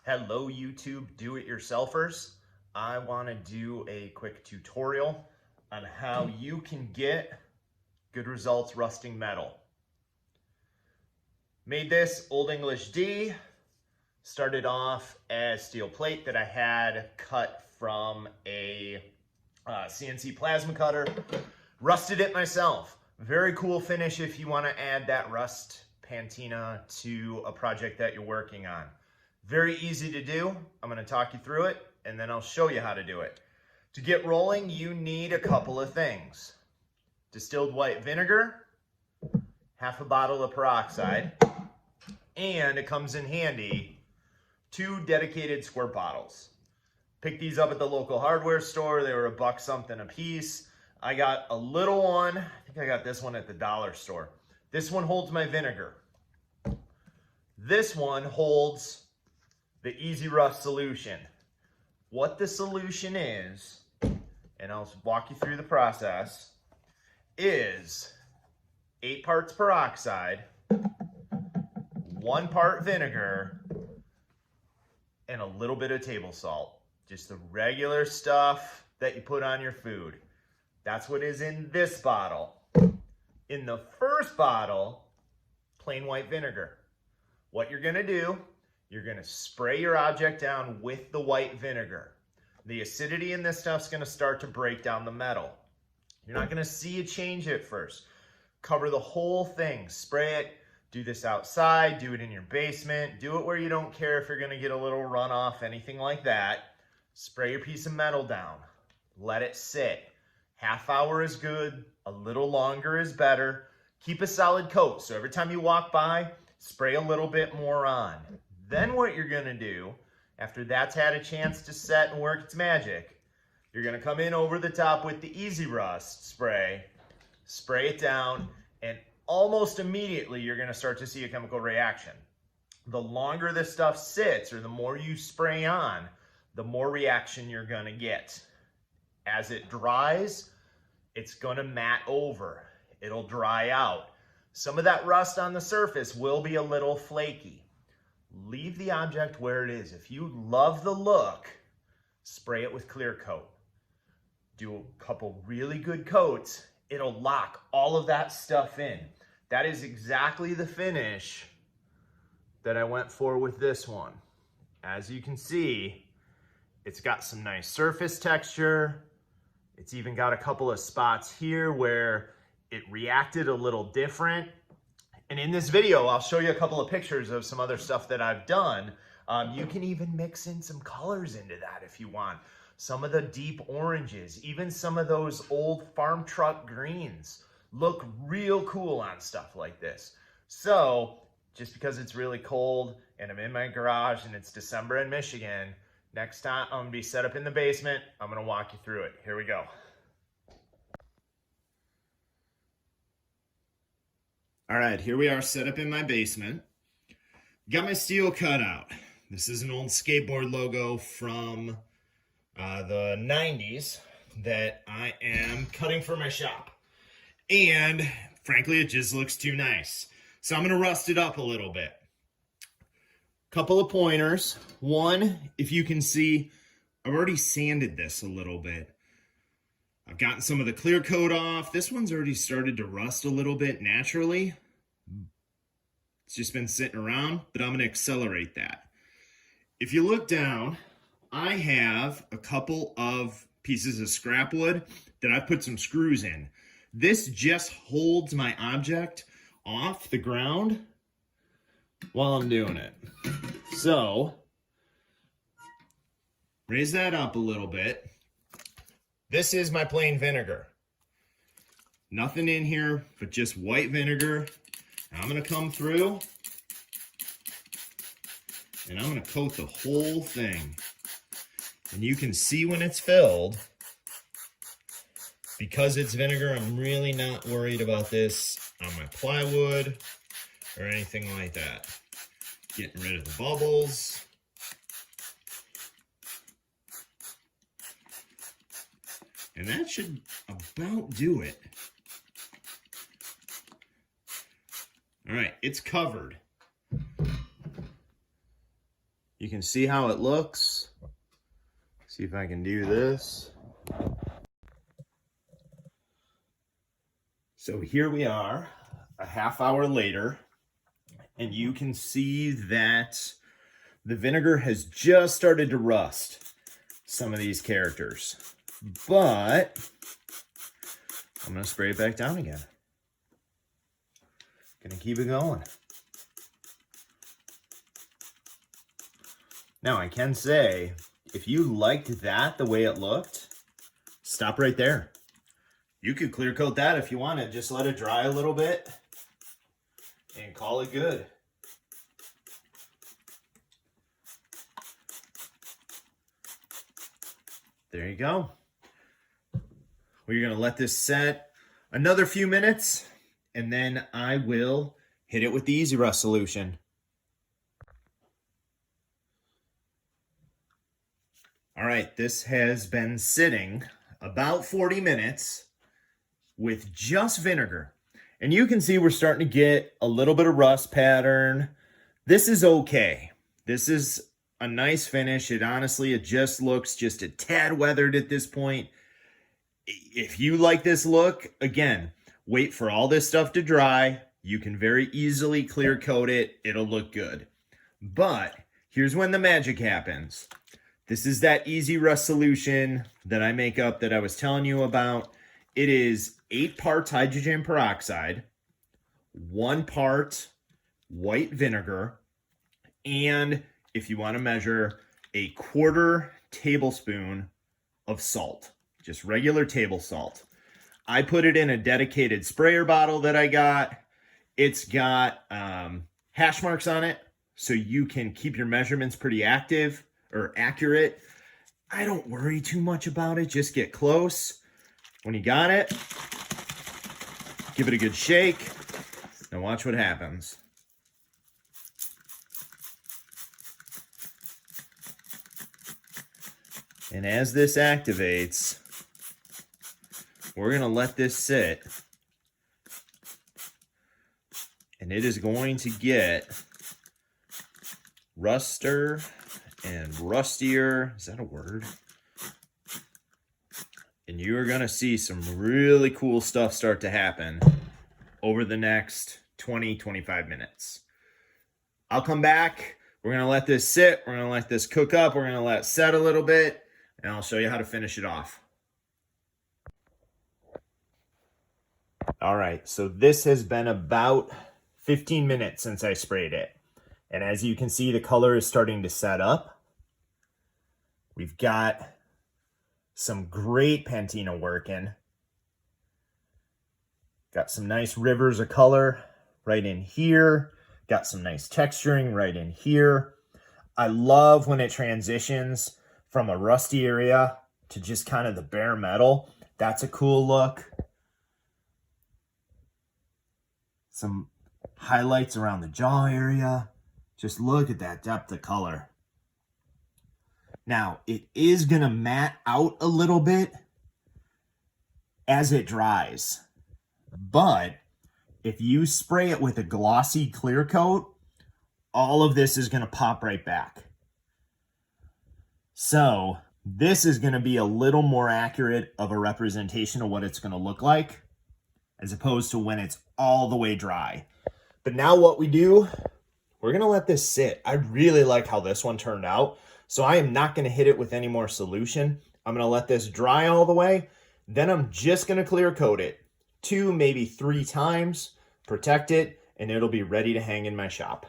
Hello YouTube do-it-yourselfers. I want to do a quick tutorial on how you can get good results rusting metal. Made this Old English D. Started off as steel plate that I had cut from a CNC plasma cutter. Rusted it myself. Very cool finish if you want to add that rust patina to a project that you're working on. Very easy to do. I'm going to talk you through it and then I'll show you how to do it. To get rolling, you need a couple of things. Distilled white vinegar, half a bottle of peroxide, and it comes in handy, 2 dedicated squirt bottles. Picked these up at the local hardware store. They were $1 something a piece. I got a little one. I think I got this one at the dollar store. This one holds my vinegar. This one holds the Easy Rust solution. What the solution is, and I'll walk you through the process, is 8 parts peroxide, 1 part vinegar, and a little bit of table salt. Just the regular stuff that you put on your food. That's what is in this bottle. In the first bottle, plain white vinegar. What you're gonna do, you're gonna spray your object down with the white vinegar. The acidity in this stuff's gonna start to break down the metal. You're not gonna see a change at first. Cover the whole thing, spray it. Do this outside, do it in your basement, do it where you don't care if you're gonna get a little runoff, anything like that. Spray your piece of metal down, let it sit. Half hour is good, a little longer is better. Keep a solid coat, so every time you walk by, spray a little bit more on. Then what you're gonna do, after that's had a chance to set and work its magic, you're gonna come in over the top with the Easy Rust spray, spray it down, and almost immediately you're gonna start to see a chemical reaction. The longer this stuff sits, or the more you spray on, the more reaction you're gonna get. As it dries, it's gonna matte over. It'll dry out. Some of that rust on the surface will be a little flaky. Leave the object where it is. If you love the look, spray it with clear coat. Do a couple really good coats. It'll lock all of that stuff in. That is exactly the finish that I went for with this one. As you can see, it's got some nice surface texture. It's even got a couple of spots here where it reacted a little different. And in this video, I'll show you a couple of pictures of some other stuff that I've done. You can even mix in some colors into that if you want. Some of the deep oranges, even some of those old farm truck greens look real cool on stuff like this. So just because it's really cold and I'm in my garage and it's December in Michigan, next time I'm gonna be set up in the basement, I'm gonna walk you through it. Here we go. All right, here we are set up in my basement. Got my steel cut out. This is an old skateboard logo from the 90s that I am cutting for my shop. And frankly, it just looks too nice. So I'm gonna rust it up a little bit. Couple of pointers. One, if you can see, I've already sanded this a little bit. I've gotten some of the clear coat off. This one's already started to rust a little bit naturally. It's just been sitting around, but I'm gonna accelerate that. If you look down, I have a couple of pieces of scrap wood that I put some screws in. This just holds my object off the ground while I'm doing it. So, raise that up a little bit. This is my plain vinegar. Nothing in here but just white vinegar. And I'm gonna come through and I'm gonna coat the whole thing. And you can see when it's filled, because it's vinegar, I'm really not worried about this on my plywood or anything like that. Getting rid of the bubbles. And that should about do it. All right, it's covered. You can see how it looks. See if I can do this. So here we are, a half hour later, and you can see that the vinegar has just started to rust some of these characters. But I'm gonna spray it back down again. Gonna keep it going. Now I can say, if you liked that the way it looked, stop right there. You could clear coat that if you wanted. Just let it dry a little bit and call it good. There you go. We're gonna let this set another few minutes, and then I will hit it with the Easy Rust solution. All right, this has been sitting about 40 minutes with just vinegar. And you can see we're starting to get a little bit of rust pattern. This is okay. This is a nice finish. It just looks just a tad weathered at this point. If you like this look, again, wait for all this stuff to dry. You can very easily clear coat it. It'll look good. But here's when the magic happens. This is that Easy Rust solution that I make up that I was telling you about. It is 8 parts hydrogen peroxide, 1 part white vinegar, and if you want to measure, a 1/4 tablespoon of salt, just regular table salt. I put it in a dedicated sprayer bottle that I got. It's got hash marks on it, so you can keep your measurements pretty accurate. I don't worry too much about it. Just get close. When you got it, give it a good shake. Now watch what happens. And as this activates, we're going to let this sit. And it is going to get ruster and rustier. Is that a word? And you are going to see some really cool stuff start to happen over the next 20-25 minutes. I'll come back. We're going to let this sit. We're going to let this cook up. We're going to let it set a little bit. And I'll show you how to finish it off. All right, so this has been about 15 minutes since I sprayed it. And as you can see, the color is starting to set up. We've got some great patina working. Got some nice rivers of color right in here. Got some nice texturing right in here. I love when it transitions from a rusty area to just kind of the bare metal. That's a cool look. Some highlights around the jaw area. Just look at that depth of color. Now, it is going to matte out a little bit as it dries. But if you spray it with a glossy clear coat, all of this is going to pop right back. So this is going to be a little more accurate of a representation of what it's going to look like, as opposed to when it's all the way dry. But now what we do, we're going to let this sit. I really like how this one turned out. So I am not going to hit it with any more solution. I'm going to let this dry all the way. Then I'm just going to clear coat it 2, maybe 3 times, protect it, and it'll be ready to hang in my shop.